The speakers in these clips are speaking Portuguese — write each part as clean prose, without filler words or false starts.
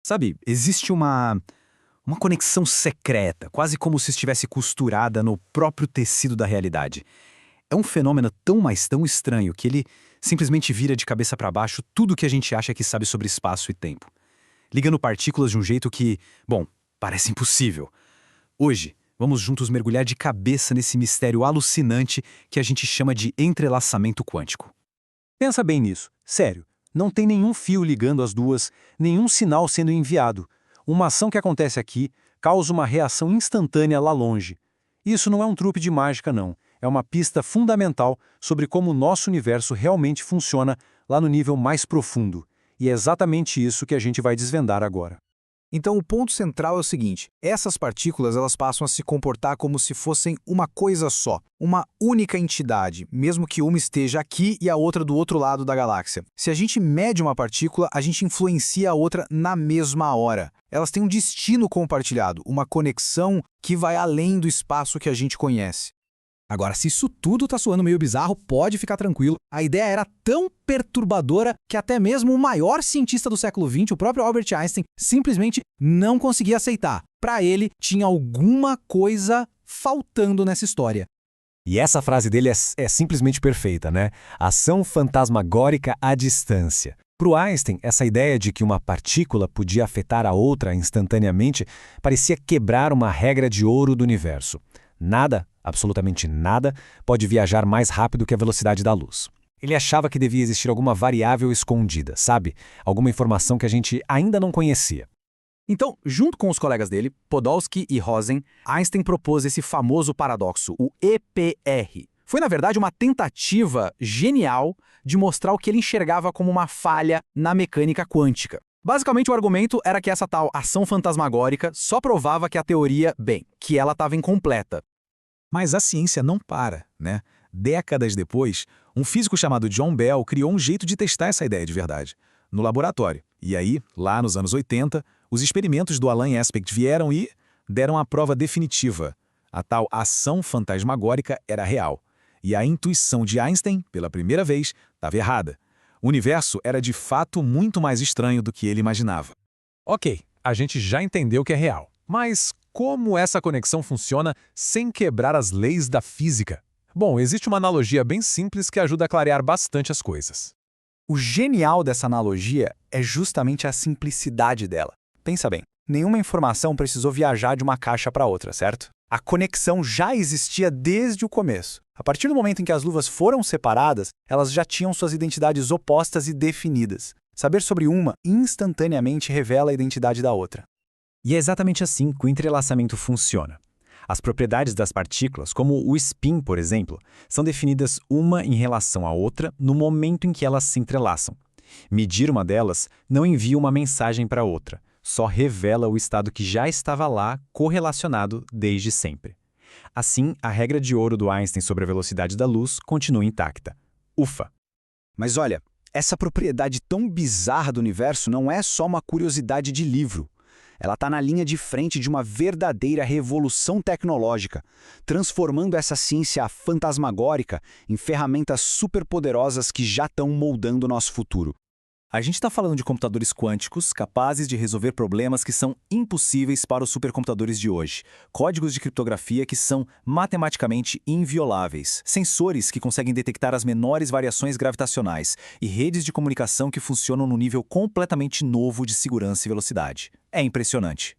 Sabe, existe uma conexão secreta, quase como se estivesse costurada no próprio tecido da realidade. É um fenômeno tão, mas tão estranho que ele simplesmente vira de cabeça para baixo tudo que a gente acha que sabe sobre espaço e tempo, ligando partículas de um jeito que, bom, parece impossível. Hoje, vamos juntos mergulhar de cabeça nesse mistério alucinante que a gente chama de entrelaçamento quântico. Pensa bem nisso. Sério, não tem nenhum fio ligando as duas, nenhum sinal sendo enviado. Uma ação que acontece aqui causa uma reação instantânea lá longe. Isso não é um truque de mágica, não. É uma pista fundamental sobre como o nosso universo realmente funciona lá no nível mais profundo. E é exatamente isso que a gente vai desvendar agora. Então o ponto central é o seguinte: essas partículas elas passam a se comportar como se fossem uma coisa só, uma única entidade, mesmo que uma esteja aqui e a outra do outro lado da galáxia. Se a gente mede uma partícula, a gente influencia a outra na mesma hora. Elas têm um destino compartilhado, uma conexão que vai além do espaço que a gente conhece. Agora, se isso tudo tá soando meio bizarro, pode ficar tranquilo. A ideia era tão perturbadora que até mesmo o maior cientista do século XX, o próprio Albert Einstein, simplesmente não conseguia aceitar. Para ele, tinha alguma coisa faltando nessa história. E essa frase dele é simplesmente perfeita, né? Ação fantasmagórica à distância. Para o Einstein, essa ideia de que uma partícula podia afetar a outra instantaneamente parecia quebrar uma regra de ouro do universo. Nada, absolutamente nada, pode viajar mais rápido que a velocidade da luz. Ele achava que devia existir alguma variável escondida, sabe? Alguma informação que a gente ainda não conhecia. Então, junto com os colegas dele, Podolsky e Rosen, Einstein propôs esse famoso paradoxo, o EPR. Foi, na verdade, uma tentativa genial de mostrar o que ele enxergava como uma falha na mecânica quântica. Basicamente, o argumento era que essa tal ação fantasmagórica só provava que a teoria, que ela estava incompleta. Mas a ciência não para, né? Décadas depois, um físico chamado John Bell criou um jeito de testar essa ideia de verdade, no laboratório. E aí, lá nos anos 80, os experimentos do Alan Aspect vieram e deram a prova definitiva. A tal ação fantasmagórica era real. E a intuição de Einstein, pela primeira vez, estava errada. O universo era de fato muito mais estranho do que ele imaginava. Ok, a gente já entendeu que é real. Mas como essa conexão funciona sem quebrar as leis da física? Bom, existe uma analogia bem simples que ajuda a clarear bastante as coisas. O genial dessa analogia é justamente a simplicidade dela. Pensa bem, nenhuma informação precisou viajar de uma caixa para outra, certo? A conexão já existia desde o começo. A partir do momento em que as luvas foram separadas, elas já tinham suas identidades opostas e definidas. Saber sobre uma instantaneamente revela a identidade da outra. E é exatamente assim que o entrelaçamento funciona. As propriedades das partículas, como o spin, por exemplo, são definidas uma em relação à outra no momento em que elas se entrelaçam. Medir uma delas não envia uma mensagem para outra, só revela o estado que já estava lá correlacionado desde sempre. Assim, a regra de ouro do Einstein sobre a velocidade da luz continua intacta. Ufa! Mas olha, essa propriedade tão bizarra do universo não é só uma curiosidade de livro. Ela está na linha de frente de uma verdadeira revolução tecnológica, transformando essa ciência fantasmagórica em ferramentas superpoderosas que já estão moldando o nosso futuro. A gente está falando de computadores quânticos capazes de resolver problemas que são impossíveis para os supercomputadores de hoje, códigos de criptografia que são matematicamente invioláveis, sensores que conseguem detectar as menores variações gravitacionais e redes de comunicação que funcionam num nível completamente novo de segurança e velocidade. É impressionante.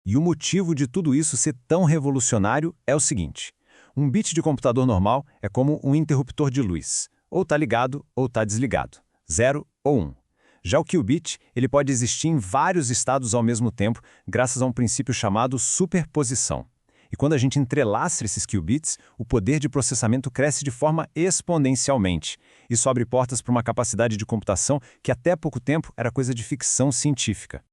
E o motivo de tudo isso ser tão revolucionário é o seguinte: um bit de computador normal é como um interruptor de luz, ou está ligado ou está desligado, 0 ou 1. Já o qubit, ele pode existir em vários estados ao mesmo tempo, graças a um princípio chamado superposição. E quando a gente entrelaça esses qubits, o poder de processamento cresce de forma exponencialmente. Isso abre portas para uma capacidade de computação que até pouco tempo era coisa de ficção científica.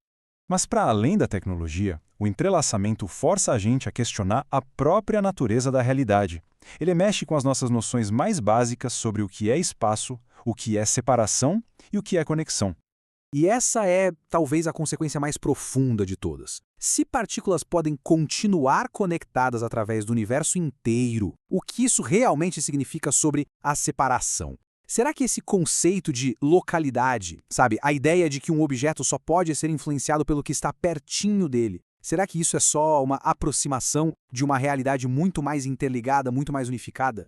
Mas para além da tecnologia, o entrelaçamento força a gente a questionar a própria natureza da realidade. Ele mexe com as nossas noções mais básicas sobre o que é espaço, o que é separação e o que é conexão. E essa é, talvez, a consequência mais profunda de todas. Se partículas podem continuar conectadas através do universo inteiro, o que isso realmente significa sobre a separação? Será que esse conceito de localidade, sabe, a ideia de que um objeto só pode ser influenciado pelo que está pertinho dele, será que isso é só uma aproximação de uma realidade muito mais interligada, muito mais unificada?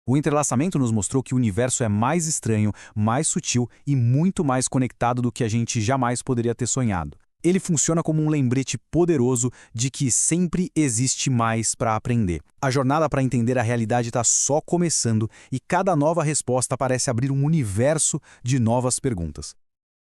O entrelaçamento nos mostrou que o universo é mais estranho, mais sutil e muito mais conectado do que a gente jamais poderia ter sonhado. Ele funciona como um lembrete poderoso de que sempre existe mais para aprender. A jornada para entender a realidade está só começando e cada nova resposta parece abrir um universo de novas perguntas.